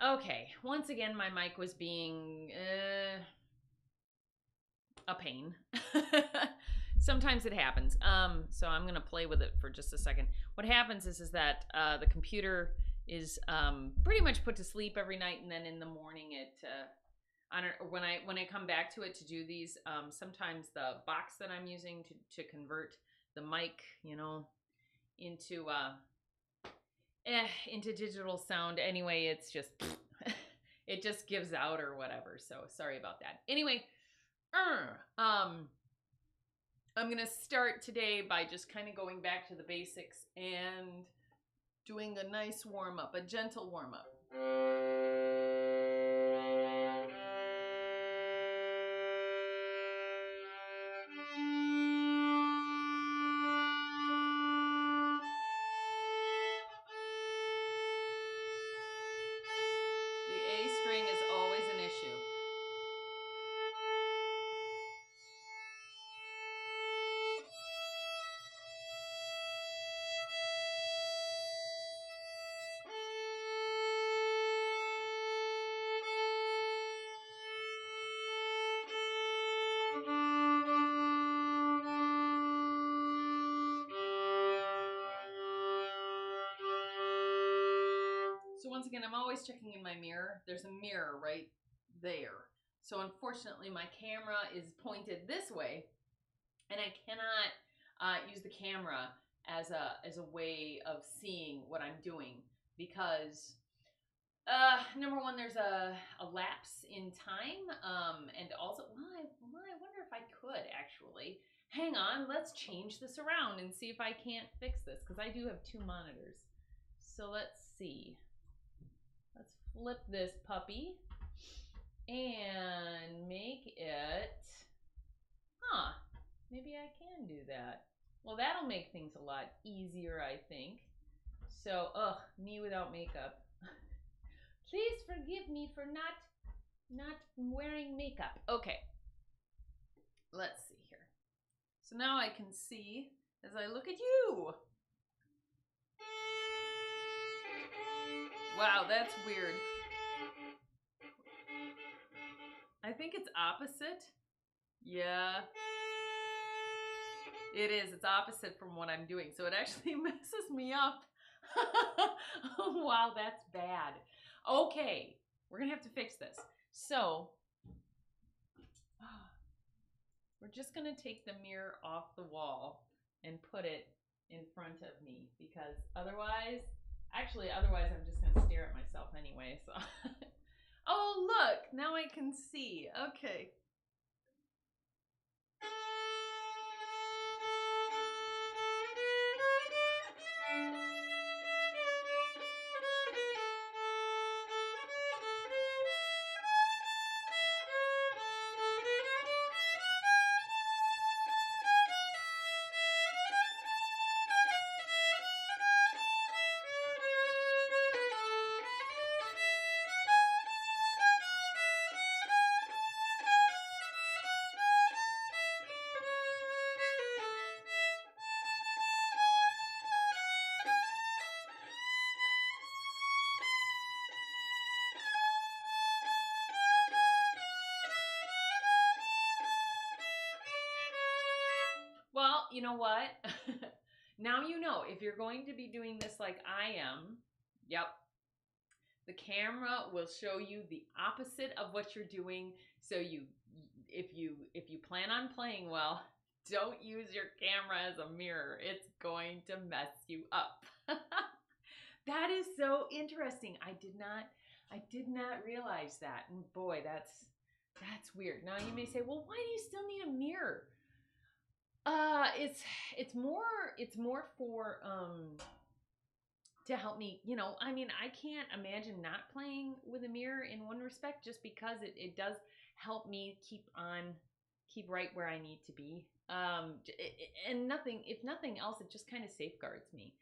Okay, once again, my mic was being a pain. Sometimes it happens. So I'm gonna play with it for just a second. What happens is that the computer is pretty much put to sleep every night, and then in the morning it when I come back to it to do these, sometimes the box that I'm using to convert the mic, into digital sound. Anyway, it's just it just gives out or whatever. So sorry about that. Anyway, I'm gonna start today by just kind of going back to the basics and doing a nice warm up, a gentle warm up. The A string is always an issue. So once again, I'm always checking in my mirror. There's a mirror right there. So unfortunately, my camera is pointed this way, and I cannot use the camera as a way of seeing what I'm doing because number one, there's a lapse in time, and also, I wonder if I could actually. Hang on, let's change this around and see if I can't fix this because I do have two monitors. So let's see. Let's flip this puppy and make it, maybe I can do that. Well, that'll make things a lot easier, I think. So, me without makeup. Please forgive me for not wearing makeup. Okay. Let's see here. So now I can see as I look at you. Wow, that's weird. I think it's opposite. Yeah. It is. It's opposite from what I'm doing. So it actually messes me up. Wow, that's bad. Okay. We're going to have to fix this. So we're just going to take the mirror off the wall and put it in front of me because otherwise I'm just going to stare at myself anyway. So oh, look, now I can see. Okay. Well, you know what? Now you know, if you're going to be doing this like I am, yep, the camera will show you the opposite of what you're doing. So if you plan on playing well, don't use your camera as a mirror. It's going to mess you up. That is so interesting. I did not realize that. And boy, that's weird. Now you may say, well, why do you still need a mirror? It's more for to help me, I mean, I can't imagine not playing with a mirror in one respect just because it does help me keep right where I need to be. And if nothing else, it just kind of safeguards me,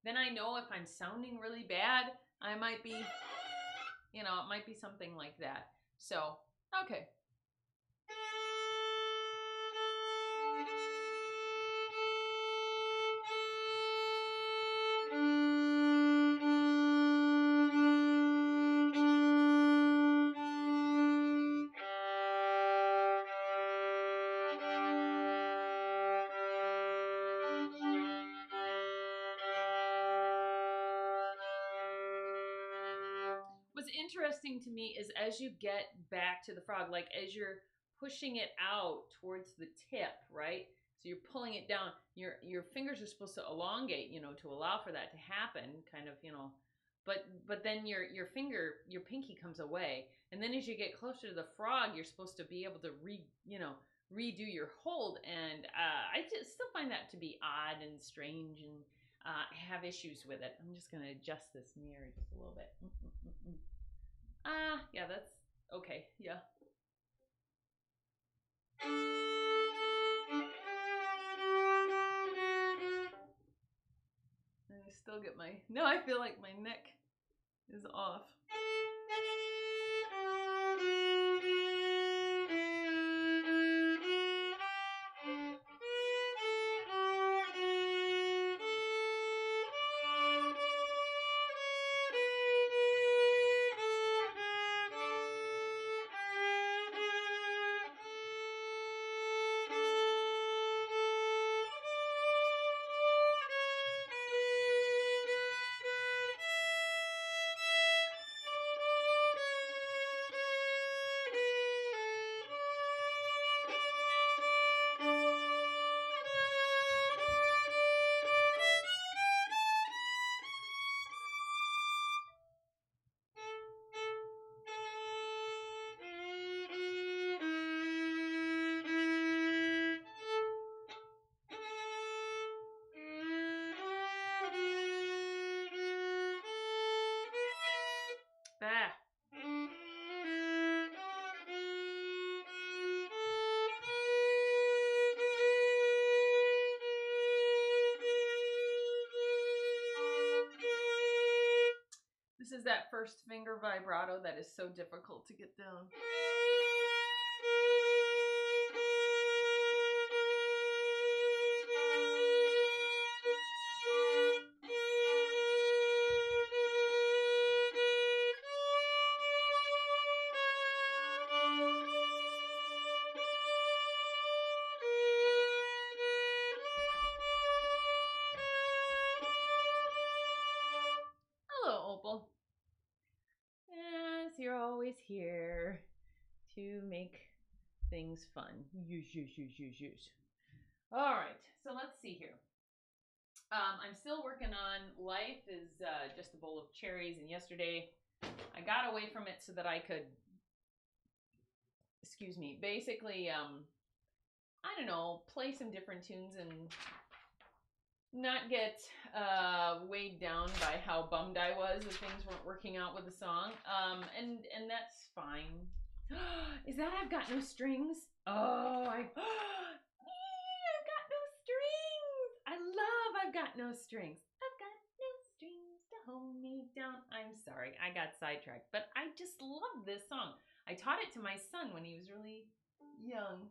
Then I know if I'm sounding really bad, I might be, it might be something like that. So, okay. interesting to me is as you get back to the frog, like as you're pushing it out towards the tip, right? So you're pulling it down. Your fingers are supposed to elongate, you know, to allow for that to happen, kind of, you know. But then your pinky comes away, and then as you get closer to the frog, you're supposed to be able to redo your hold, and I just still find that to be odd and strange, and have issues with it. I'm just gonna adjust this mirror just a little bit. Yeah, that's okay. Yeah. And I still get now I feel like my neck is off. Ah. This is that first finger vibrato that is so difficult to get down. Hello, Opal. Yes, you're always here to make things fun. Use. All right, so let's see here. I'm still working on Life is Just a Bowl of Cherries, and yesterday I got away from it so that I could, basically, I don't know, play some different tunes and not get weighed down by how bummed I was that things weren't working out with the song. And that's fine. Is that I've Got No Strings? Oh, I've got no strings. I love I've Got No Strings. I've got no strings to hold me down. I'm sorry, I got sidetracked, but I just love this song. I taught it to my son when he was really young.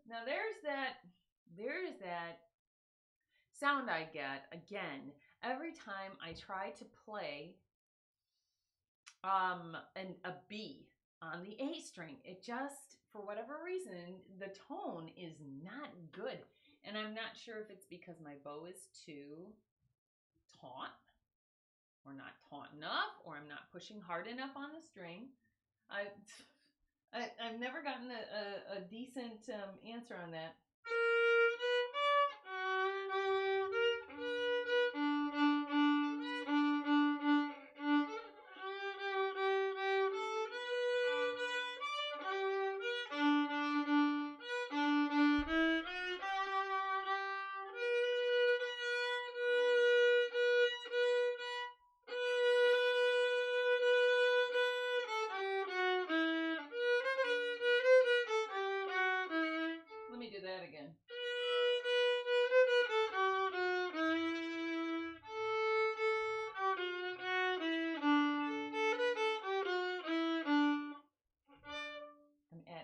Now there's that sound I get again every time I try to play a B on the A string. It just, for whatever reason, the tone is not good. And I'm not sure if it's because my bow is too taut or not taut enough, or I'm not pushing hard enough on the string. I've never gotten a decent answer on that.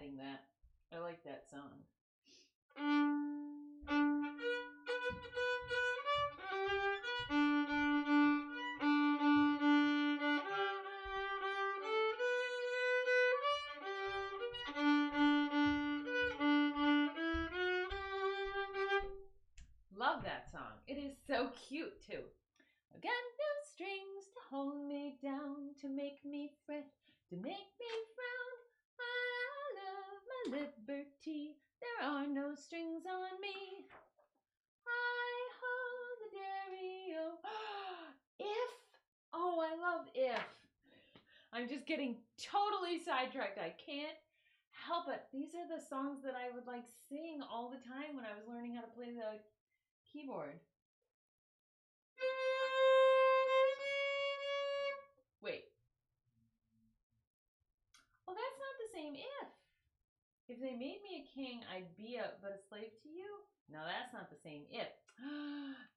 adding that. I like that song. Love that song. It is so cute too. Got no strings to hold me down, to make me fret, to make me frown. I love my liberty. There are no strings on me. I hold the dairy-o. If. Oh, I love if. I'm just getting totally sidetracked. I can't help it. These are the songs that I would like sing all the time when I was learning how to play the keyboard. Wait. Well, that's not the same if. If they made me a king, I'd be but a slave to you. No, that's not the same if.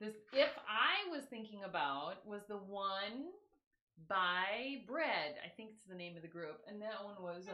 This if I was thinking about was the one by Bread. I think it's the name of the group. And that one was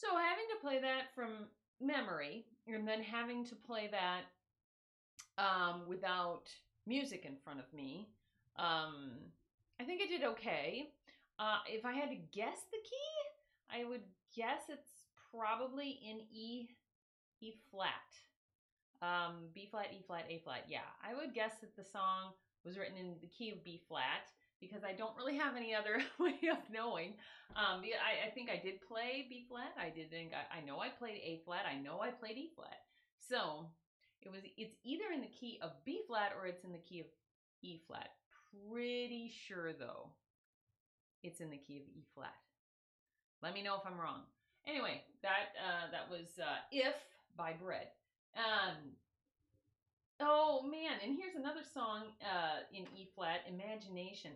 So having to play that from memory and then having to play that without music in front of me, I think I did okay. If I had to guess the key, I would guess it's probably in E flat. B flat, E flat, A flat. Yeah, I would guess that the song was written in the key of B flat because I don't really have any other way of knowing. I think I did play B flat. I know I played A flat. I know I played E flat. So it's either in the key of B flat or it's in the key of E flat. Pretty sure though, it's in the key of E flat. Let me know if I'm wrong. Anyway, that was If by Bread. Oh man, and here's another song in E flat, Imagination.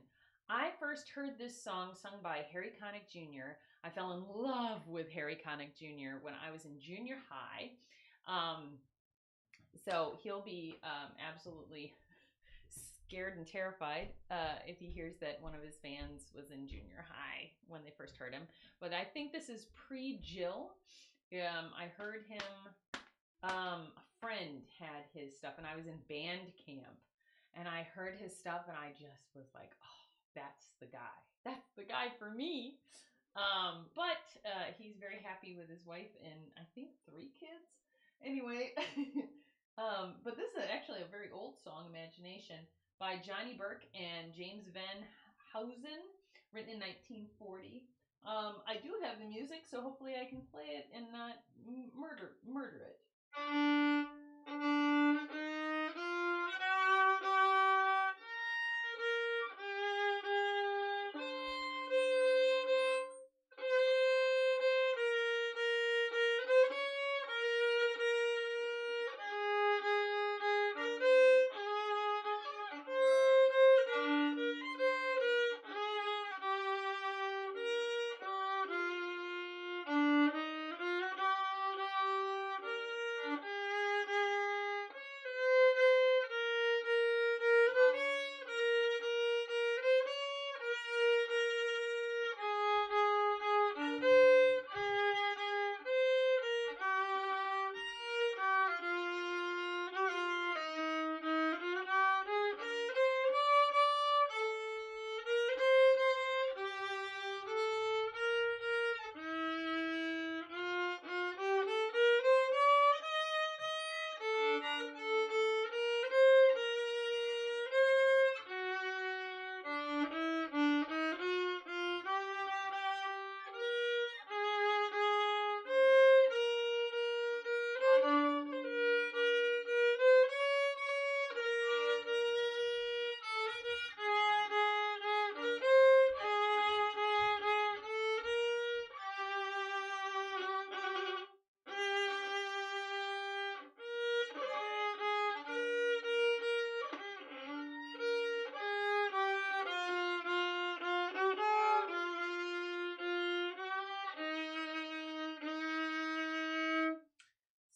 I first heard this song sung by Harry Connick Jr. I fell in love with Harry Connick Jr. when I was in junior high. So he'll be absolutely scared and terrified if he hears that one of his fans was in junior high when they first heard him. But I think this is pre-Jill. I heard him, a friend had his stuff, and I was in band camp, and I heard his stuff, and I just was like, oh, that's the guy. That's the guy for me. But he's very happy with his wife and I think 3 kids. Anyway, but this is actually a very old song, Imagination, by Johnny Burke and James Van Housen, written in 1940. I do have the music, so hopefully I can play it and not murder it.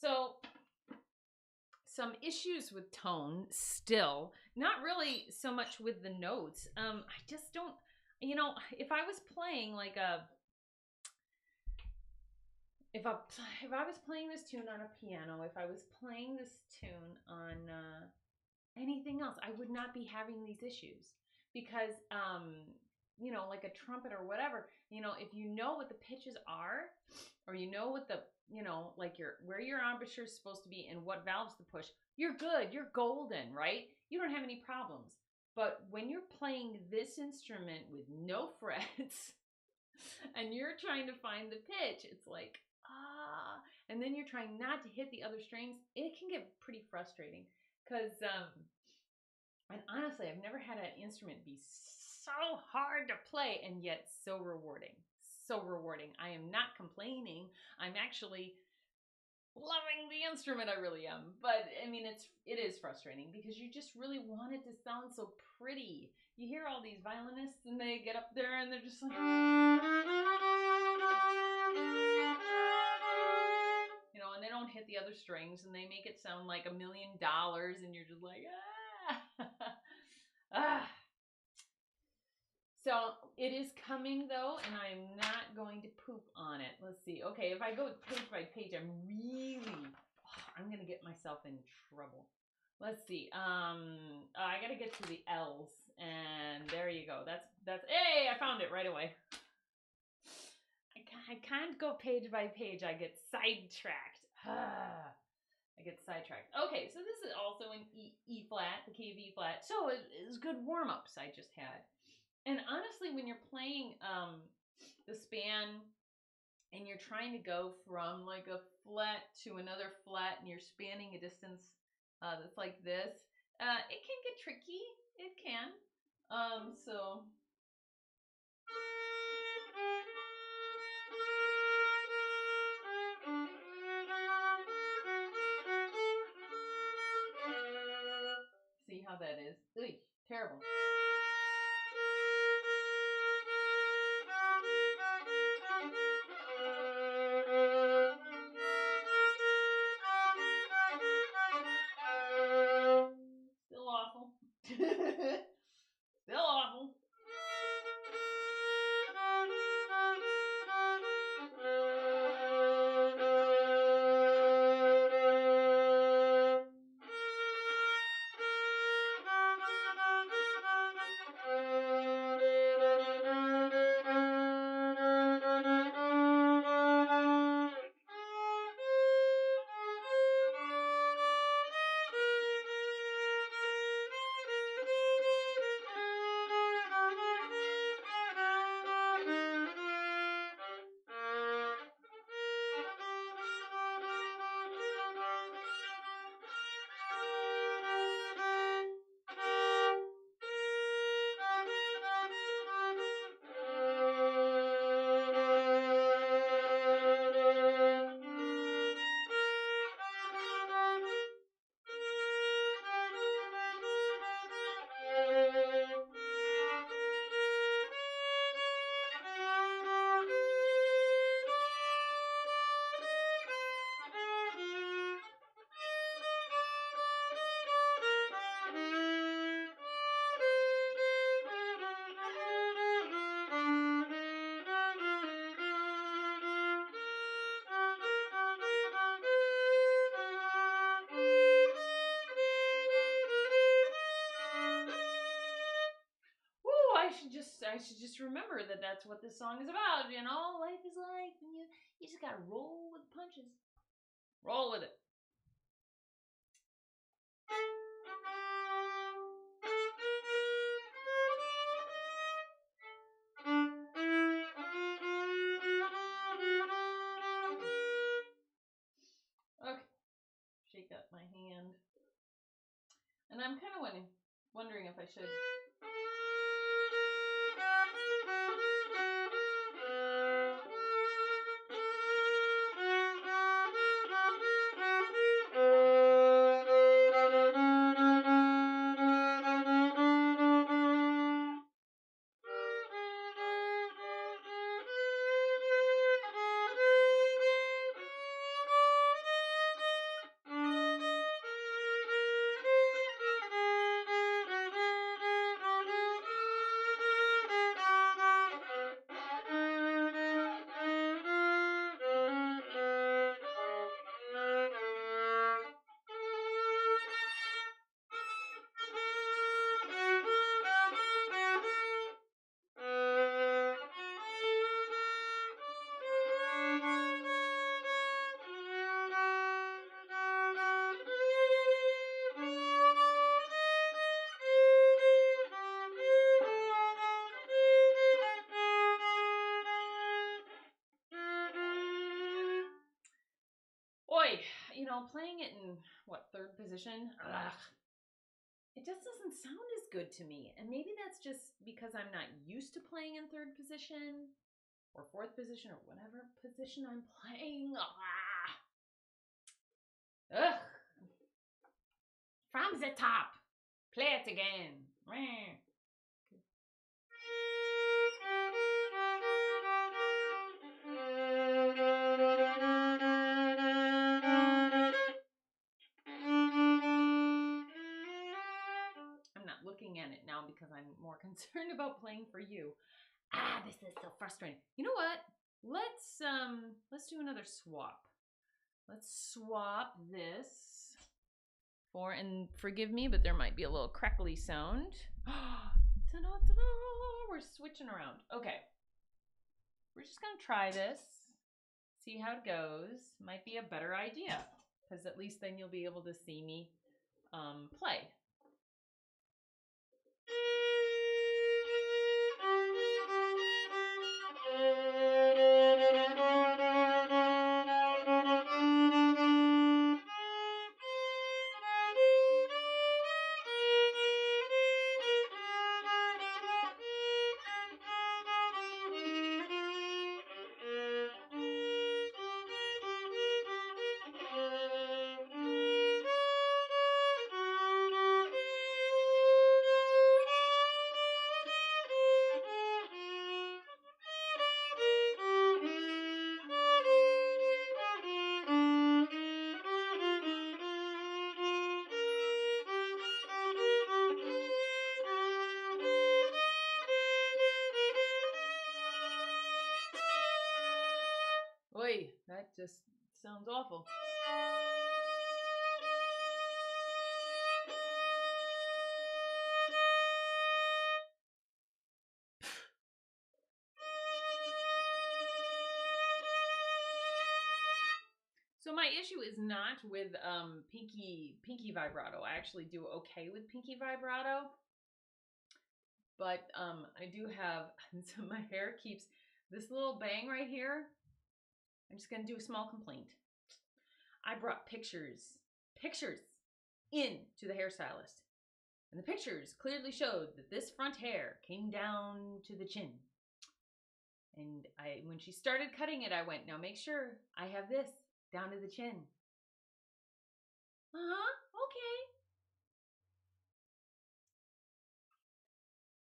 So, some issues with tone still, not really so much with the notes. I just don't, if I was playing like if I was playing this tune on a piano, if I was playing this tune on anything else, I would not be having these issues because, like a trumpet or whatever, if you know what the pitches are, or you know what the, like where your embouchure is supposed to be and what valves to push, you're good, you're golden, right? You don't have any problems. But when you're playing this instrument with no frets and you're trying to find the pitch, it's like, and then you're trying not to hit the other strings, it can get pretty frustrating because, and honestly, I've never had an instrument be so hard to play and yet so rewarding. So rewarding. I am not complaining. I'm actually loving the instrument. I really am. But I mean, it is frustrating because you just really want it to sound so pretty. You hear all these violinists and they get up there and they're just like, and they don't hit the other strings and they make it sound like $1 million and you're just like, ah. So it is coming though, and I'm not going to poop on it. Let's see. Okay, if I go page by page, I'm going to get myself in trouble. Let's see. I got to get to the L's, and there you go. That's. Hey, I found it right away. I can't go page by page. I get sidetracked. I get sidetracked. Okay, so this is also an E flat, the key of E flat. So it is good warm ups I just had. And honestly, when you're playing the span and you're trying to go from like a flat to another flat and you're spanning a distance that's like this, it can get tricky. It can. So. See how that is? Ugh, terrible. Still awful. I should just remember that that's what this song is about. You know, life is like you just gotta roll with the punches. Roll with it. Okay, shake up my hand, and I'm kind of wondering if I should. Boy, you know, playing it in what, third position? Ugh. It just doesn't sound as good to me. And maybe that's just because I'm not used to playing in third position or fourth position or whatever position I'm playing. Ugh. From the top. Play it again. I'm not looking at it now because I'm more concerned about playing for you. This is so frustrating. You know what? Let's do another swap. Let's swap this for, and forgive me, but there might be a little crackly sound. Ta-da-ta-da! We're switching around. Okay. We're just gonna try this, see how it goes. Might be a better idea, because at least then you'll be able to see me play. Oy, that just sounds awful. So my issue is not with pinky vibrato. I actually do okay with pinky vibrato. But I do have, so my hair keeps this little bang right here. I'm just gonna do a small complaint. I brought pictures in to the hairstylist. And the pictures clearly showed that this front hair came down to the chin. And when she started cutting it, I went, now make sure I have this down to the chin. Okay.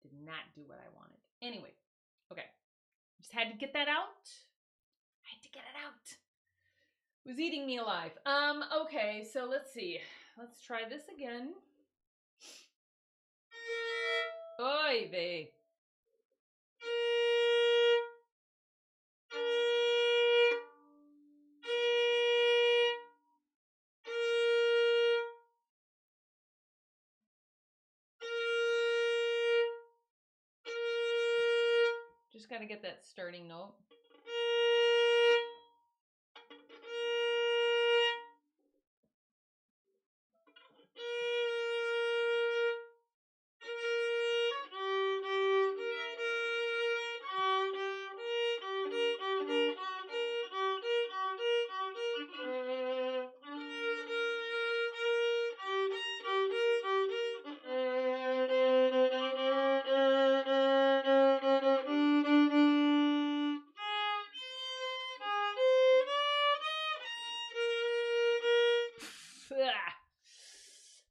Did not do what I wanted. Anyway, okay. Just had to get that out. I had to get it out. It was eating me alive. Okay, so let's see. Let's try this again. Oy vey. Just got to get that starting note.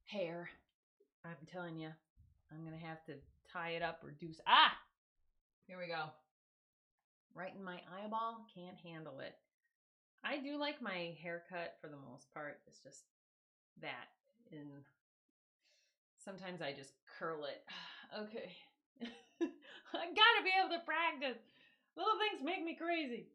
Hair. I'm telling you, I'm going to have to tie it up or do... Here we go. Right in my eyeball. Can't handle it. I do like my haircut for the most part. It's just that. And sometimes I just curl it. Okay. I gotta be able to practice. Little things make me crazy.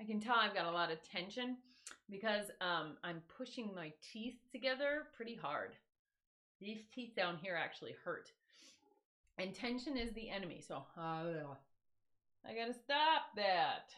I can tell I've got a lot of tension because I'm pushing my teeth together pretty hard. These teeth down here actually hurt. And tension is the enemy. So I gotta stop that.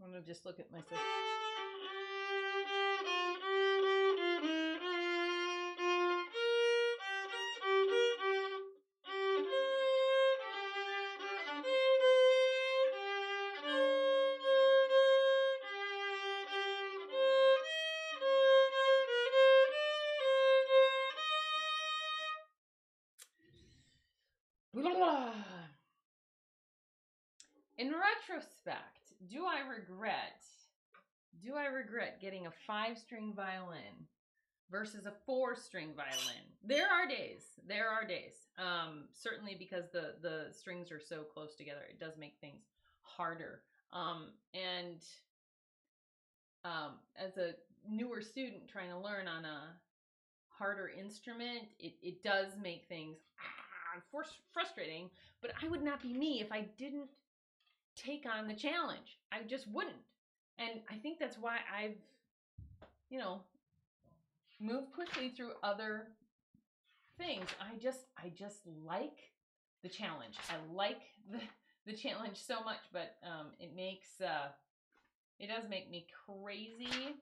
I'm gonna just look at myself. In retrospect, do I regret getting a 5-string violin versus a 4-string violin? There are days. Certainly because the strings are so close together, it does make things harder. As a newer student trying to learn on a harder instrument, it does make things frustrating, but I would not be me if I didn't take on the challenge. I just wouldn't. And I think that's why I've, moved quickly through other things. I just like the challenge. I like the challenge so much, but it does make me crazy.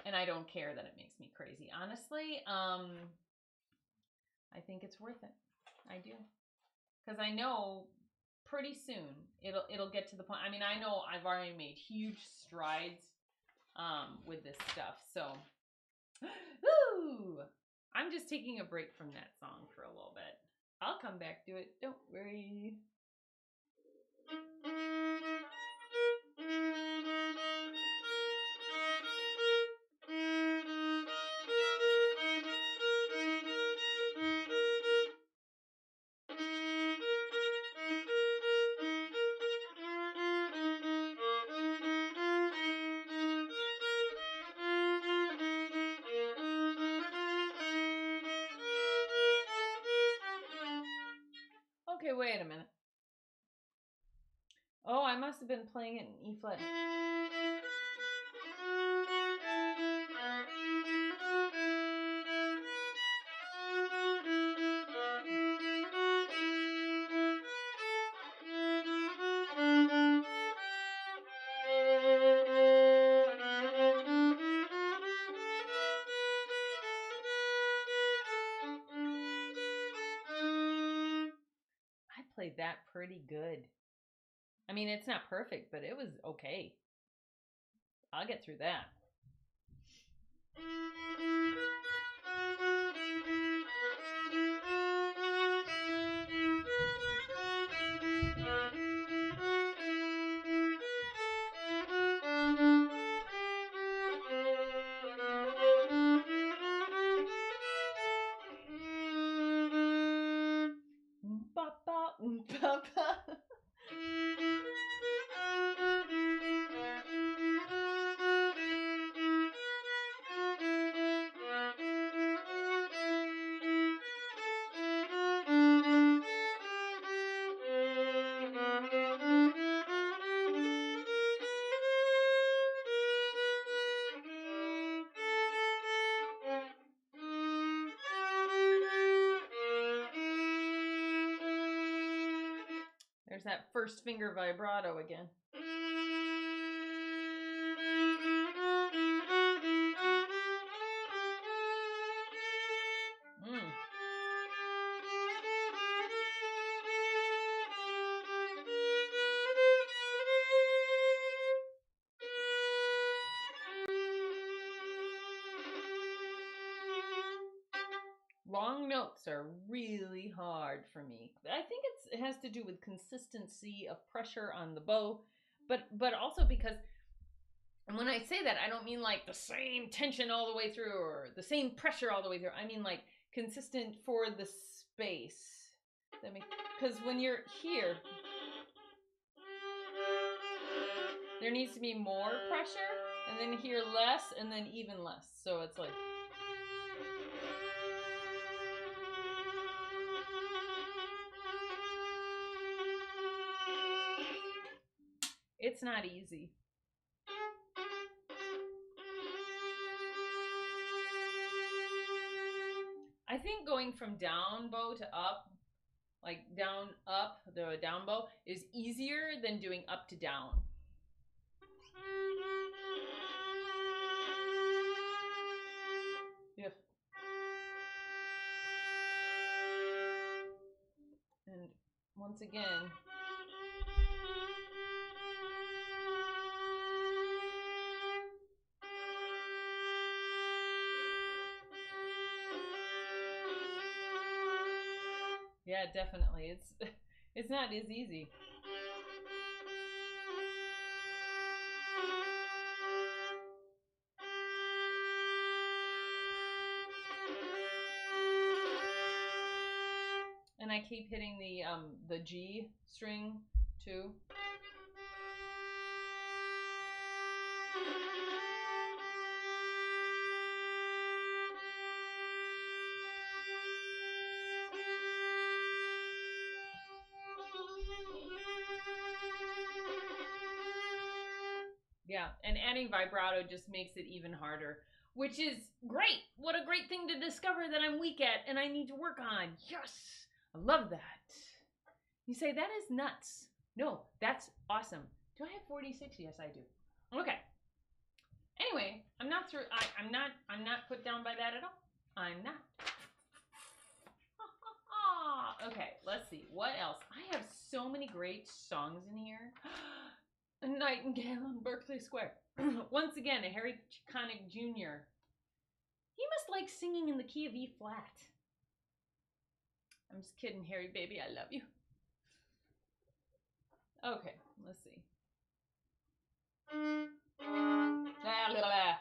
And I don't care that it makes me crazy. Honestly, I think it's worth it. I do. Because I know pretty soon it'll get to the point. I mean, I know I've already made huge strides with this stuff. So, woo! I'm just taking a break from that song for a little bit. I'll come back to it. Don't worry. Wait a minute. Oh, I must have been playing it in E flat. I played that pretty good. I mean, it's not perfect, but it was okay. I'll get through that. There's that first finger vibrato again. Long notes are really hard for me. I think it has to do with consistency of pressure on the bow, but also because, and when I say that, I don't mean like the same tension all the way through or the same pressure all the way through. I mean like consistent for the space. Because when you're here, there needs to be more pressure, and then here less, and then even less. So it's like. It's not easy. I think going from down bow to up, like down up, the down bow, is easier than doing up to down. Yeah. And once again, yeah, definitely. It's not as easy. And I keep hitting the G string too. Yeah, and adding vibrato just makes it even harder, which is great. What a great thing to discover that I'm weak at and I need to work on. Yes, I love that. You say, that is nuts. No, that's awesome. Do I have 46? Yes, I do. Okay. Anyway, I'm not through. I'm not put down by that at all. I'm not. Okay, let's see. What else? I have so many great songs in here. A Nightingale on Berkeley Square. Once again, a Harry Connick Jr. He must like singing in the key of E flat. I'm just kidding, Harry, baby. I love you. Okay, let's see. Blah, blah, blah.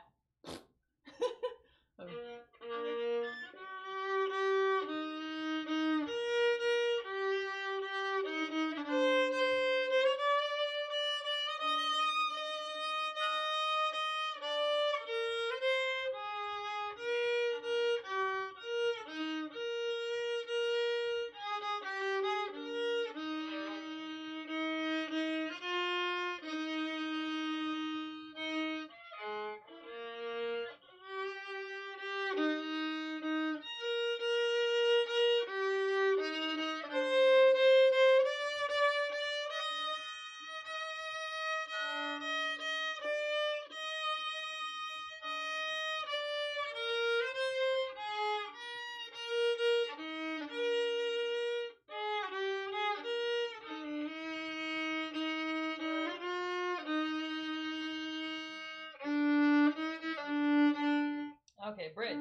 Okay, bridge.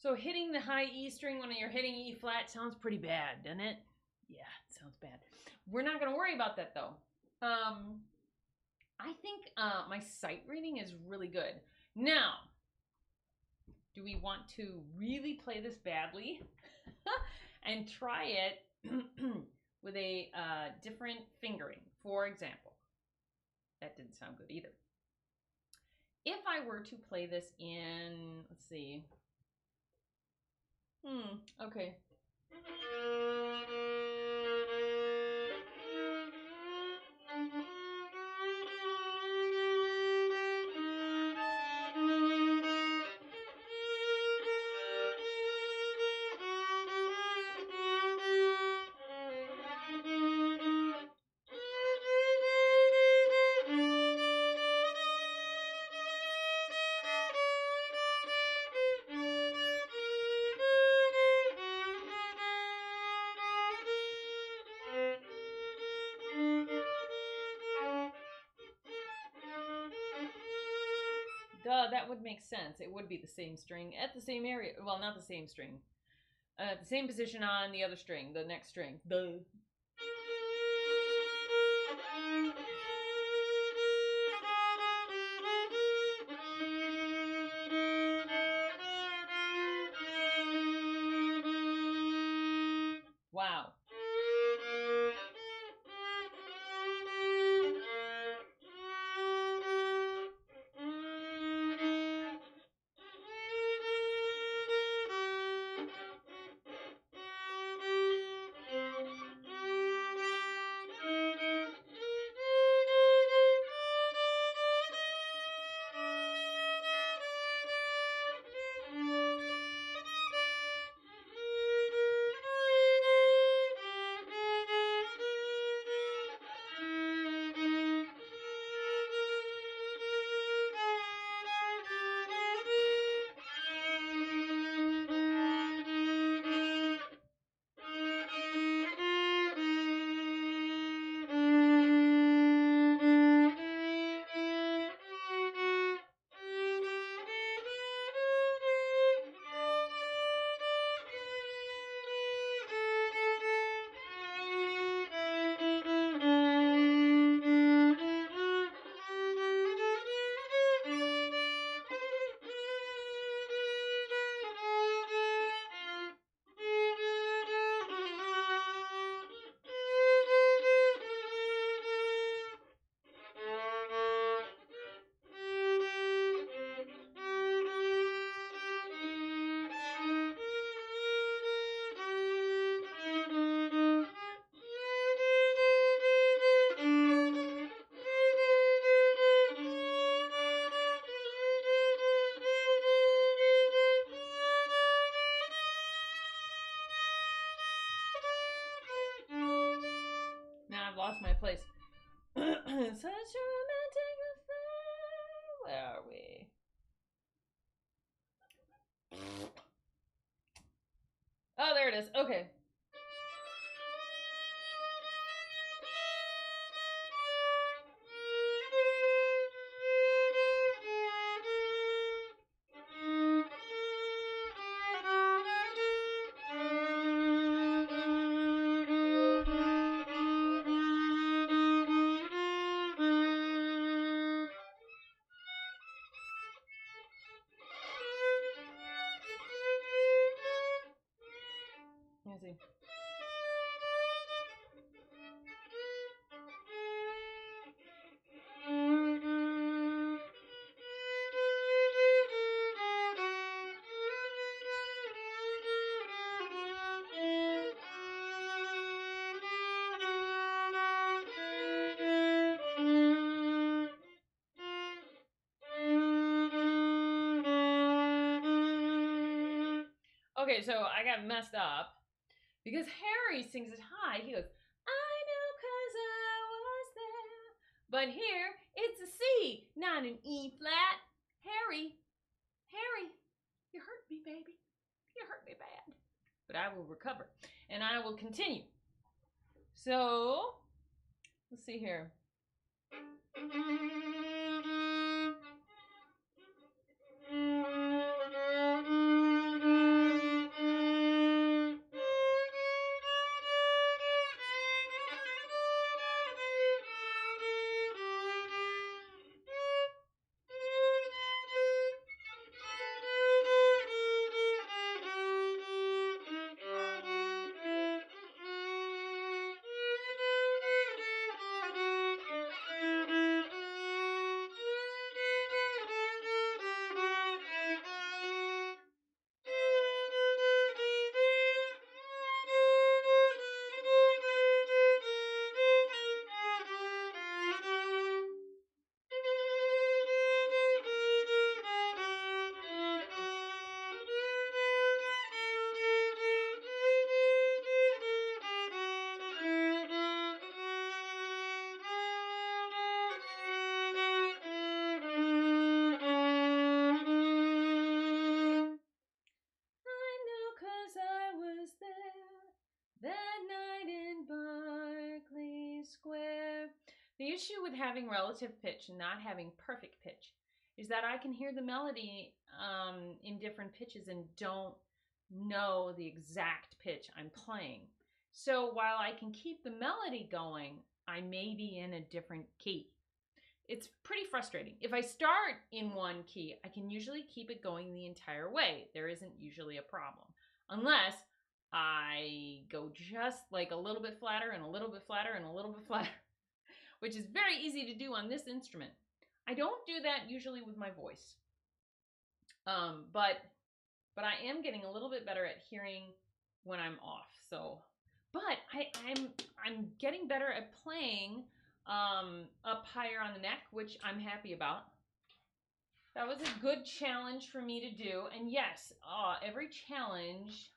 So hitting the high E string when you're hitting E flat sounds pretty bad, doesn't it? Yeah, it sounds bad. We're not going to worry about that, though. I think my sight reading is really good. Now, do we want to really play this badly and try it with a different fingering? For example, that didn't sound good either. If I were to play this in, let's see. Okay. Duh, that would make sense. It would be the same string at the same area. Well, not the same string. The same position on the other string, the next string. Duh. Wow. Lost my place. Such a romantic affair. Where are we? Oh, there it is. Okay. Okay, so I got messed up because Harry sings it high. He goes, I know 'cause I was there. But here, it's a C, not an E flat. Harry, you hurt me, baby. You hurt me bad. But I will recover, and I will continue. So, let's see here. That night in Berkley Square. The issue with having relative pitch and not having perfect pitch is that I can hear the melody in different pitches and don't know the exact pitch I'm playing. So while I can keep the melody going, I may be in a different key. It's pretty frustrating. If I start in one key, I can usually keep it going the entire way. There isn't usually a problem. Unless I go just like a little bit flatter and a little bit flatter and a little bit flatter, which is very easy to do on this instrument. I don't do that usually with my voice. But I am getting a little bit better at hearing when I'm off. So, but I'm getting better at playing up higher on the neck, which I'm happy about. That was a good challenge for me to do. And yes, every challenge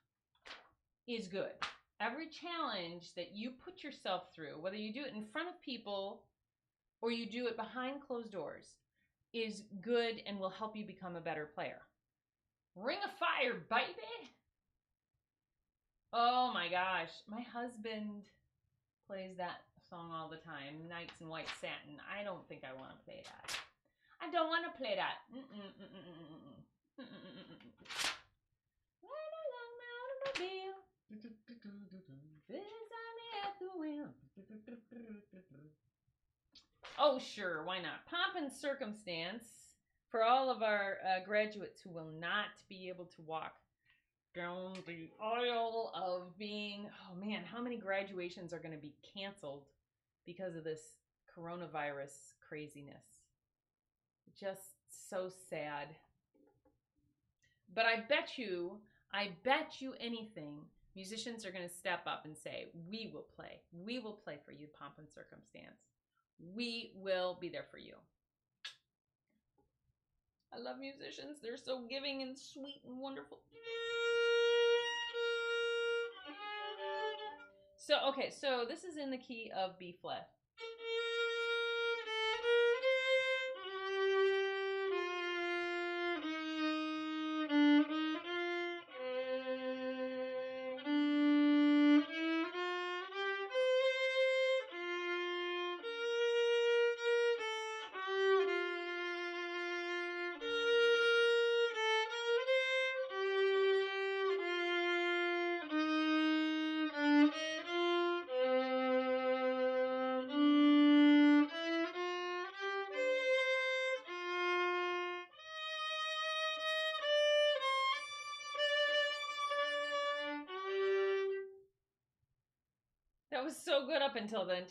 is good. Every challenge that you put yourself through, whether you do it in front of people or you do it behind closed doors, is good and will help you become a better player. Ring of Fire, baby! Oh my gosh, my husband plays that song all the time, Nights in White Satin. I don't think I want to play that. I don't want to play that. When along my automobile, beside me at the wheel. Oh, sure, why not? Pomp and Circumstance for all of our graduates who will not be able to walk down the aisle of being, oh man, how many graduations are going to be canceled because of this coronavirus craziness? Just so sad. But I bet you anything, musicians are going to step up and say, we will play for you, Pomp and Circumstance. We will be there for you. I love musicians. They're so giving and sweet and wonderful. So, okay, so this is in the key of B flat. That was so good up until then.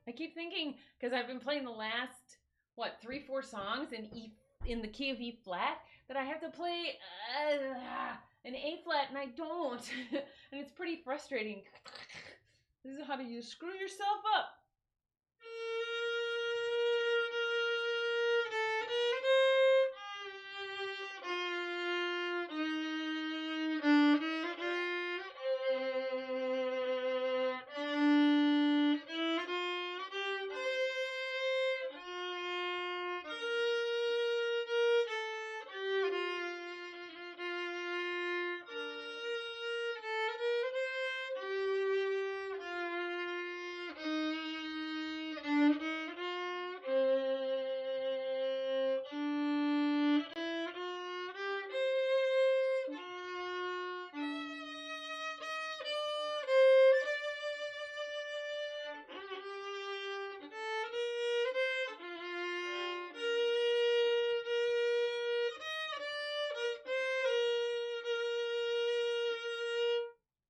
I keep thinking, because I've been playing the last, 3-4 songs in the key of E flat, that I have to play an A flat and I don't. And it's pretty frustrating. This is how you screw yourself up.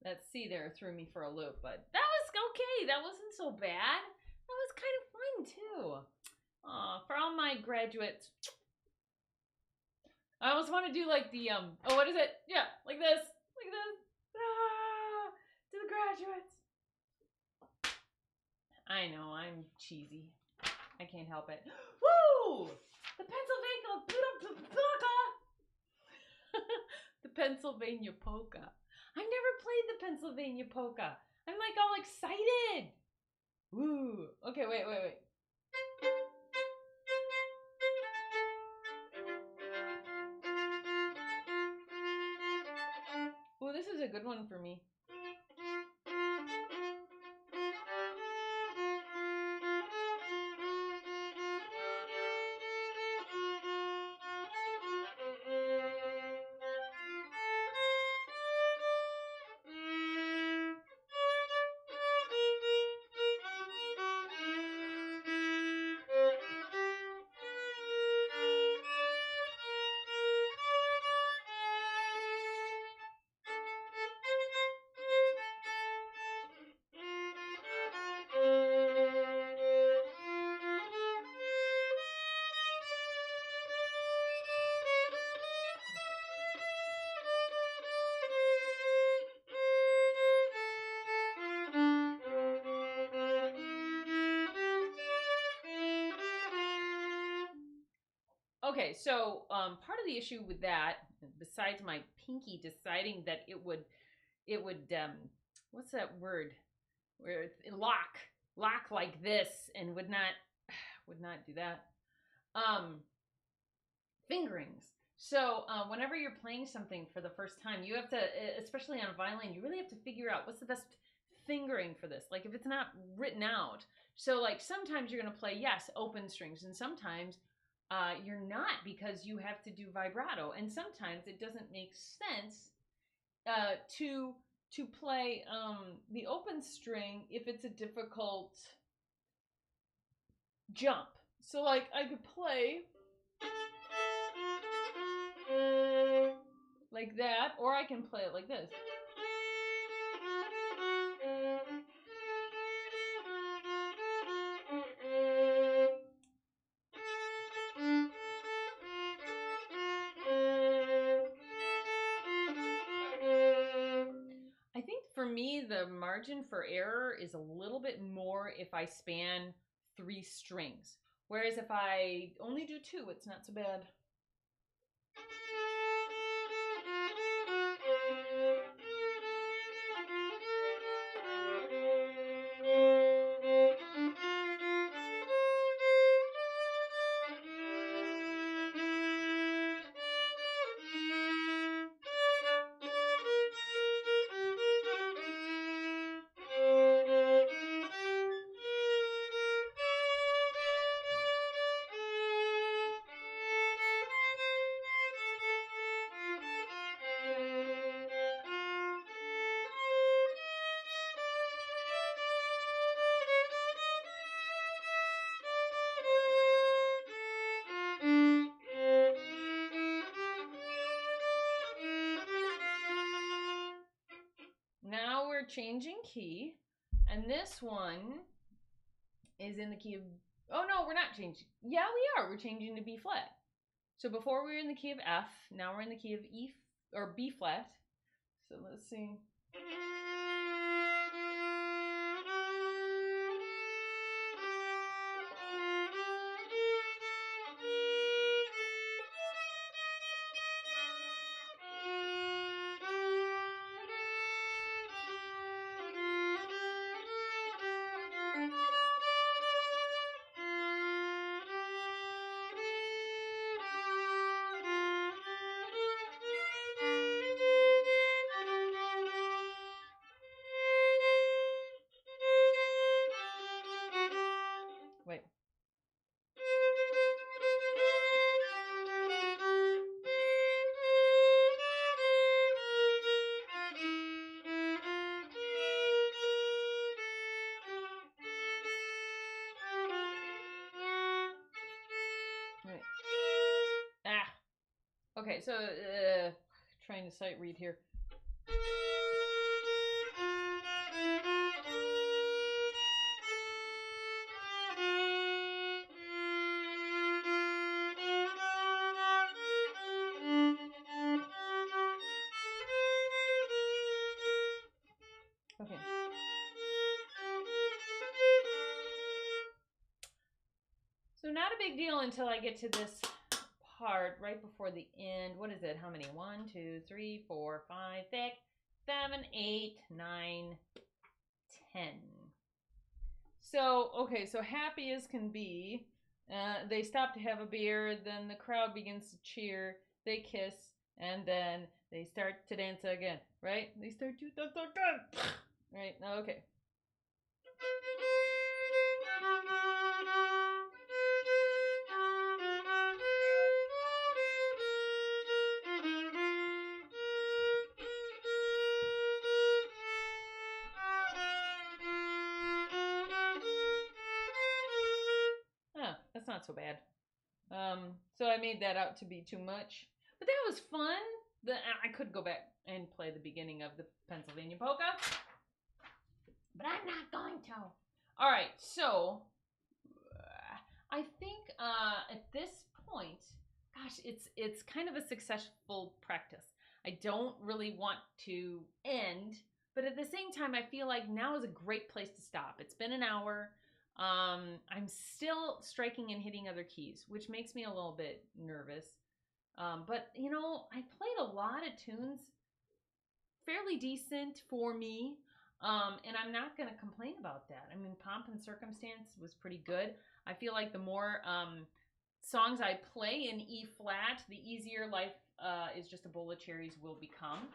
That C there threw me for a loop, but that was okay. That wasn't so bad. That was kind of fun too. For all my graduates, I always want to do like the oh, what is it? Yeah, like this, like this. To the graduates. I know I'm cheesy. I can't help it. Woo! The Pennsylvania polka. The Pennsylvania polka. I've never played the Pennsylvania polka. I'm like all excited. Woo. Okay, wait. Ooh, this is a good one for me. Okay, so part of the issue with that, besides my pinky deciding that it would what's that word? Where it lock like this and would not do that. Fingerings. So whenever you're playing something for the first time, you have to, especially on violin, you really have to figure out what's the best fingering for this. Like if it's not written out. So like sometimes you're going to play, yes, open strings, and sometimes you're not, because you have to do vibrato, and sometimes it doesn't make sense to play the open string if it's a difficult jump. So like I could play like that, or I can play it like this. I think for me, the margin for error is a little bit more if I span 3 strings. Whereas if I only do 2, it's not so bad. Now we're changing key, and this one is in the key of, oh no, we're not changing. Yeah, we are. We're changing to B flat. So before we were in the key of F, now we're in the key of E or B flat, So let's see. Wait. Right. Ah. Okay, so trying to sight read here. Okay. So not a big deal until I get to this part right before the end. What is it? How many? 1, 2, 3, 4, 5, 6, 7, 8, 9, 10. So, okay, so happy as can be. They stop to have a beer, then the crowd begins to cheer, they kiss, and then they start to dance again, right? They start to dance again. Right, okay. That's not so bad. So I made that out to be too much, but that was fun. I could go back and play the beginning of the Pennsylvania polka, but I'm not going to. All right, so I think at this point, gosh, it's kind of a successful practice. I don't really want to end, but at the same time, I feel like now is a great place to stop. It's been an hour. I'm still striking and hitting other keys, which makes me a little bit nervous. But you know, I played a lot of tunes, fairly decent for me. And I'm not going to complain about that. I mean, Pomp and Circumstance was pretty good. I feel like the more songs I play in E flat, the easier life is just a bowl of cherries will become.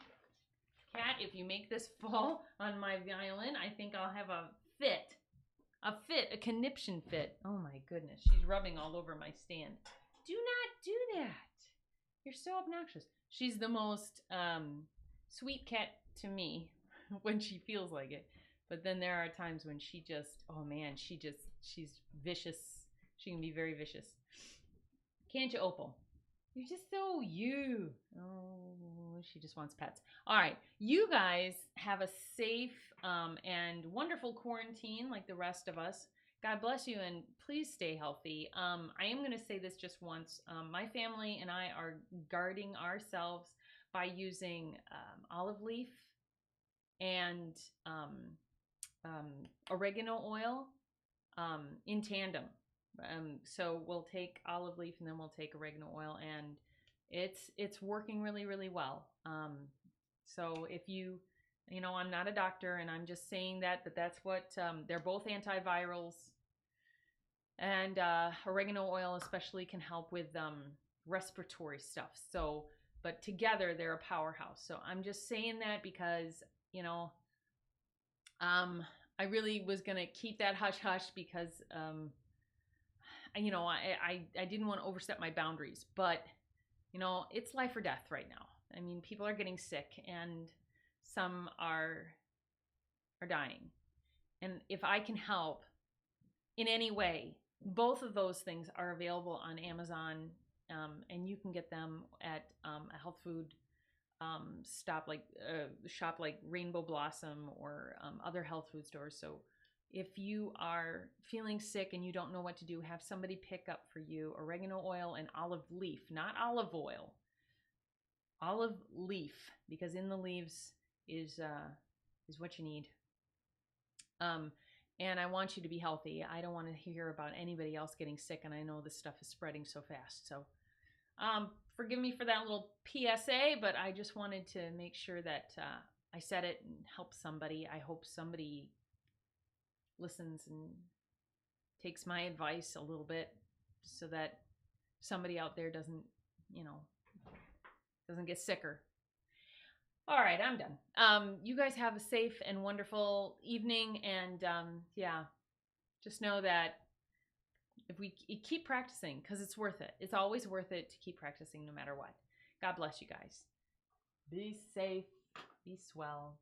Kat, if you make this fall on my violin, I think I'll have a fit. A conniption fit. Oh my goodness, she's rubbing all over my stand. Do not do that. You're so obnoxious. She's the most sweet cat to me when she feels like it. But then there are times when she just, oh man, she's vicious. She can be very vicious. Can't you, Opal? You're just so you. Oh, she just wants pets. All right. You guys have a safe and wonderful quarantine like the rest of us. God bless you and please stay healthy. I am going to say this just once. My family and I are guarding ourselves by using olive leaf and oregano oil in tandem. So we'll take olive leaf and then we'll take oregano oil, and it's working really, really well. So if you know, I'm not a doctor, and I'm just saying that's what they're both antivirals, and oregano oil especially can help with respiratory stuff. So, but together they're a powerhouse. So I'm just saying that because, you know, I really was gonna keep that hush hush because you know, I didn't want to overstep my boundaries, but you know, it's life or death right now. I mean, people are getting sick and some are dying. And if I can help in any way, both of those things are available on Amazon, and you can get them at a health food shop like Rainbow Blossom or other health food stores. So if you are feeling sick and you don't know what to do, have somebody pick up for you oregano oil and olive leaf, not olive oil, olive leaf, because in the leaves is what you need. And I want you to be healthy. I don't want to hear about anybody else getting sick, and I know this stuff is spreading so fast. So forgive me for that little PSA, but I just wanted to make sure that I said it and help somebody. I hope somebody listens and takes my advice a little bit so that somebody out there doesn't get sicker. All right, I'm done. You guys have a safe and wonderful evening, and yeah, just know that if we keep practicing, because it's worth it. It's always worth it to keep practicing no matter what. God bless you guys. Be safe. Be swell.